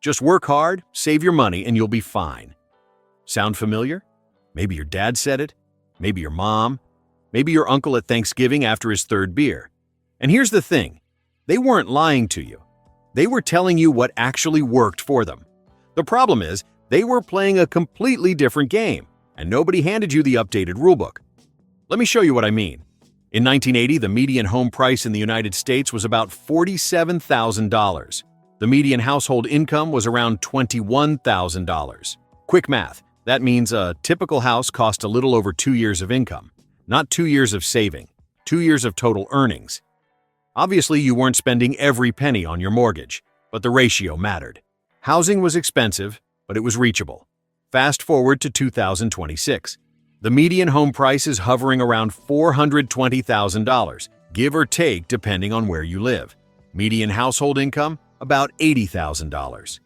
Just work hard, save your money, and you'll be fine. Sound familiar? Maybe your dad said it, maybe your mom, maybe your uncle at Thanksgiving after his third beer. And here's the thing, they weren't lying to you. They were telling you what actually worked for them. The problem is, they were playing a completely different game, and nobody handed you the updated rulebook. Let me show you what I mean. In 1980, the median home price in the United States was about $47,000. The median household income was around $21,000. Quick math, that means a typical house cost a little over 2 years of income, not 2 years of saving, 2 years of total earnings. Obviously, you weren't spending every penny on your mortgage, but the ratio mattered. Housing was expensive, but it was reachable. Fast forward to 2026. The median home price is hovering around $420,000, give or take depending on where you live. Median household income, about $80,000.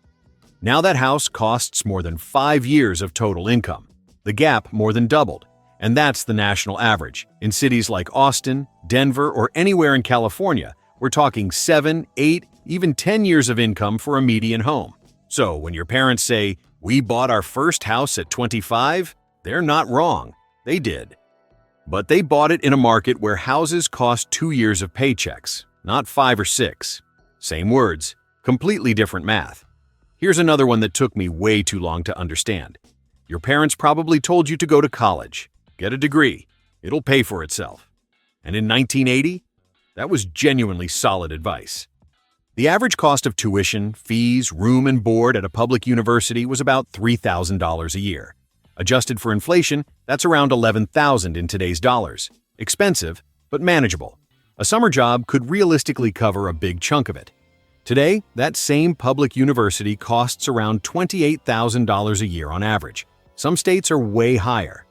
Now that house costs more than 5 years of total income. The gap more than doubled, and that's the national average. In cities like Austin, Denver, or anywhere in California, we're talking 7, 8, even 10 years of income for a median home. So when your parents say, "We bought our first house at 25, they're not wrong. They did. But they bought it in a market where houses cost 2 years of paychecks, not 5 or 6. Same words, completely different math. Here's another one that took me way too long to understand. Your parents probably told you to go to college, get a degree, it'll pay for itself. And in 1980, that was genuinely solid advice. The average cost of tuition, fees, room and board at a public university was about $3,000 a year. Adjusted for inflation, that's around $11,000 in today's dollars. Expensive, but manageable. A summer job could realistically cover a big chunk of it. Today, that same public university costs around $28,000 a year on average. Some states are way higher.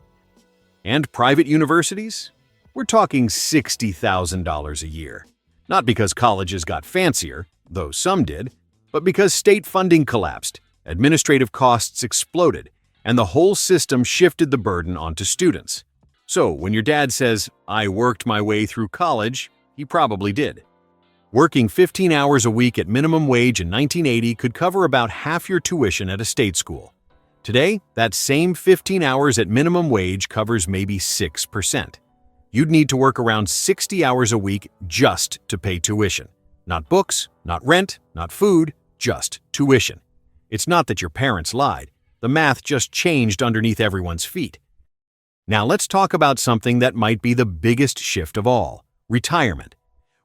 And private universities? We're talking $60,000 a year. Not because colleges got fancier, though some did, but because state funding collapsed, administrative costs exploded, and the whole system shifted the burden onto students. So when your dad says, "I worked my way through college," he probably did. Working 15 hours a week at minimum wage in 1980 could cover about half your tuition at a state school. Today, that same 15 hours at minimum wage covers maybe 6%. You'd need to work around 60 hours a week just to pay tuition. Not books, not rent, not food, just tuition. It's not that your parents lied. The math just changed underneath everyone's feet. Now let's talk about something that might be the biggest shift of all: retirement.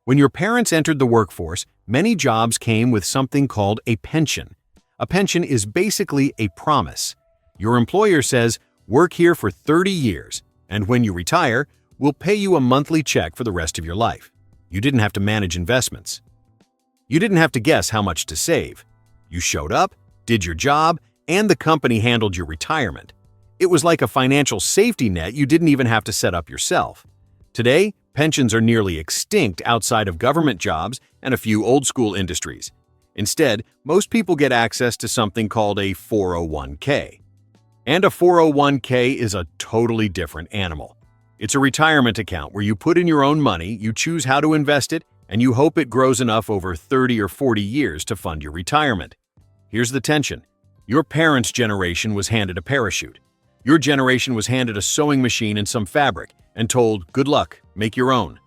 When your parents entered the workforce, many jobs came with something called a pension. A pension is basically a promise. Your employer says, "Work here for 30 years, and when you retire, we'll pay you a monthly check for the rest of your life." You didn't have to manage investments. You didn't have to guess how much to save. You showed up, did your job, and the company handled your retirement. It was like a financial safety net you didn't even have to set up yourself. Today, pensions are nearly extinct outside of government jobs and a few old-school industries. Instead, most people get access to something called a 401k. And a 401k is a totally different animal. It's a retirement account where you put in your own money, you choose how to invest it, and you hope it grows enough over 30 or 40 years to fund your retirement. Here's the tension. Your parents' generation was handed a parachute. Your generation was handed a sewing machine and some fabric and told, "Good luck, make your own."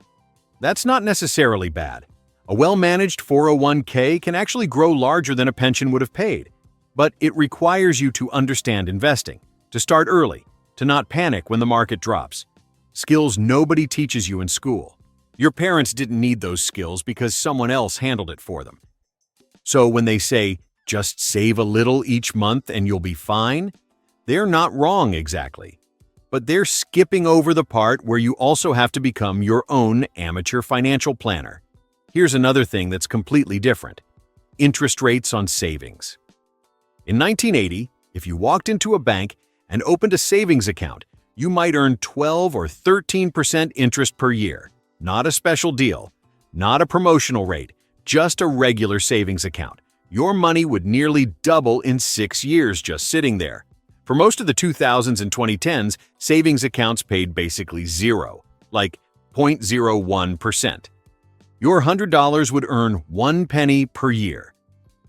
That's not necessarily bad. A well-managed 401k can actually grow larger than a pension would have paid. But it requires you to understand investing, to start early, to not panic when the market drops. Skills nobody teaches you in school. Your parents didn't need those skills because someone else handled it for them. So when they say, "Just save a little each month and you'll be fine," they're not wrong exactly. But they're skipping over the part where you also have to become your own amateur financial planner. Here's another thing that's completely different: interest rates on savings. In 1980, if you walked into a bank and opened a savings account, you might earn 12 or 13% interest per year. Not a special deal, not a promotional rate, just a regular savings account. Your money would nearly double in 6 years just sitting there. For most of the 2000s and 2010s, savings accounts paid basically zero, like 0.01%. Your $100 would earn 1 penny per year.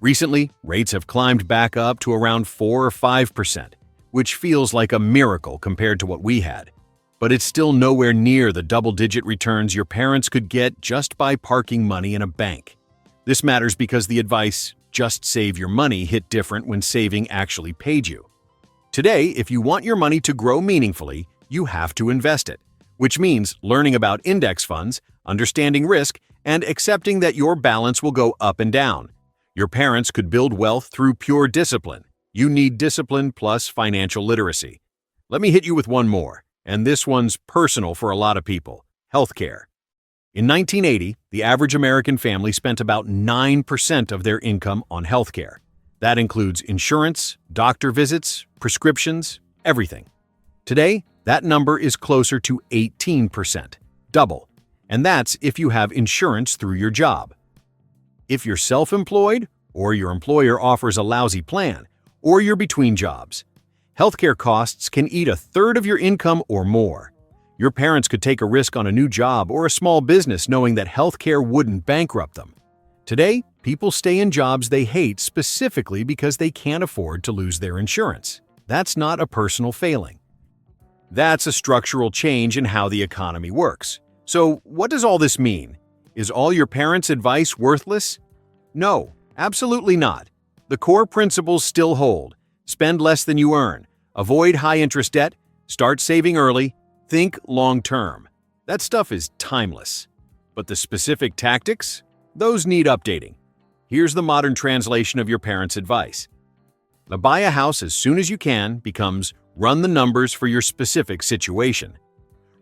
Recently, rates have climbed back up to around 4 or 5%, which feels like a miracle compared to what we had. But it's still nowhere near the double-digit returns your parents could get just by parking money in a bank. This matters because the advice, "just save your money," hit different when saving actually paid you. Today, if you want your money to grow meaningfully, you have to invest it, which means learning about index funds, understanding risk, and accepting that your balance will go up and down. Your parents could build wealth through pure discipline. You need discipline plus financial literacy. Let me hit you with one more, and this one's personal for a lot of people: healthcare. In 1980, the average American family spent about 9% of their income on healthcare. That includes insurance, doctor visits, prescriptions, everything. Today, that number is closer to 18%, double. And that's if you have insurance through your job. If you're self-employed, or your employer offers a lousy plan, or you're between jobs, healthcare costs can eat a third of your income or more. Your parents could take a risk on a new job or a small business knowing that healthcare wouldn't bankrupt them. Today, people stay in jobs they hate specifically because they can't afford to lose their insurance. That's not a personal failing. That's a structural change in how the economy works. So, what does all this mean? Is all your parents' advice worthless? No, absolutely not. The core principles still hold. Spend less than you earn. Avoid high-interest debt. Start saving early. Think long-term. That stuff is timeless. But the specific tactics? Those need updating. Here's the modern translation of your parents' advice. Now, buy a house as soon as you can becomes run the numbers for your specific situation.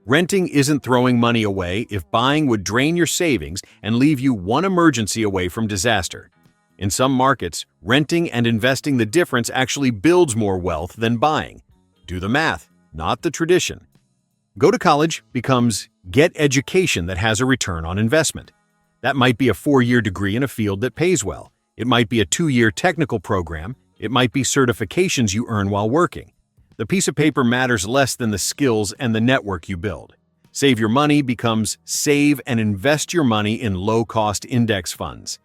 Renting isn't throwing money away if buying would drain your savings and leave you one emergency away from disaster. In some markets, renting and investing the difference actually builds more wealth than buying. Do the math, not the tradition. Go to college becomes get education that has a return on investment. That might be a 4-year degree in a field that pays well. It might be a 2-year technical program. It might be certifications you earn while working. The piece of paper matters less than the skills and the network you build. Save your money becomes save and invest your money in low-cost index funds.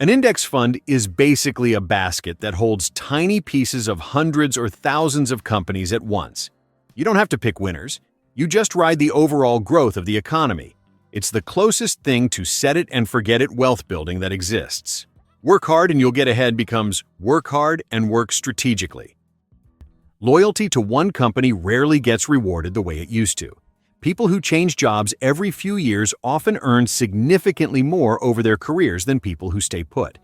An index fund is basically a basket that holds tiny pieces of hundreds or thousands of companies at once. You don't have to pick winners. You just ride the overall growth of the economy. It's the closest thing to set it and forget it wealth building that exists. Work hard and you'll get ahead becomes work hard and work strategically. Loyalty to one company rarely gets rewarded the way it used to. People who change jobs every few years often earn significantly more over their careers than people who stay put.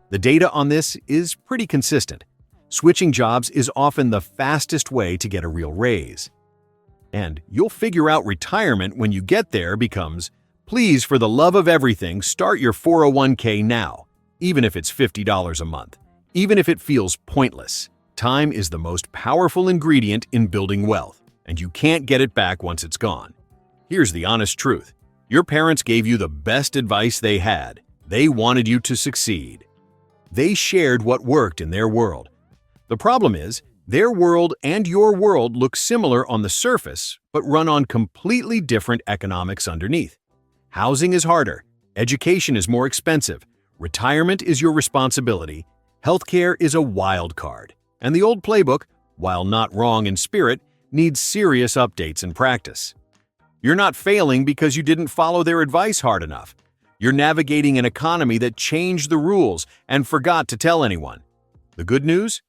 The data on this is pretty consistent. Switching jobs is often the fastest way to get a real raise. And you'll figure out retirement when you get there becomes, please, for the love of everything, start your 401k now, even if it's $50 a month, even if it feels pointless. Time is the most powerful ingredient in building wealth, and you can't get it back once it's gone. Here's the honest truth. Your parents gave you the best advice they had. They wanted you to succeed. They shared what worked in their world. The problem is, their world and your world look similar on the surface, but run on completely different economics underneath. Housing is harder, education is more expensive, retirement is your responsibility, healthcare is a wild card, and the old playbook, while not wrong in spirit, needs serious updates and practice. You're not failing because you didn't follow their advice hard enough. You're navigating an economy that changed the rules and forgot to tell anyone. The good news?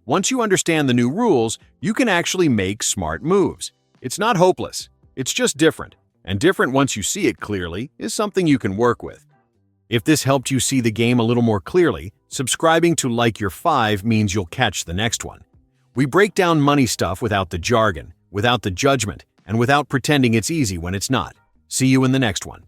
Once you understand the new rules, you can actually make smart moves. It's not hopeless, it's just different. And different once you see it clearly is something you can work with. If this helped you see the game a little more clearly, subscribing to Like Your 5 means you'll catch the next one. We break down money stuff without the jargon, without the judgment, and without pretending it's easy when it's not. See you in the next one.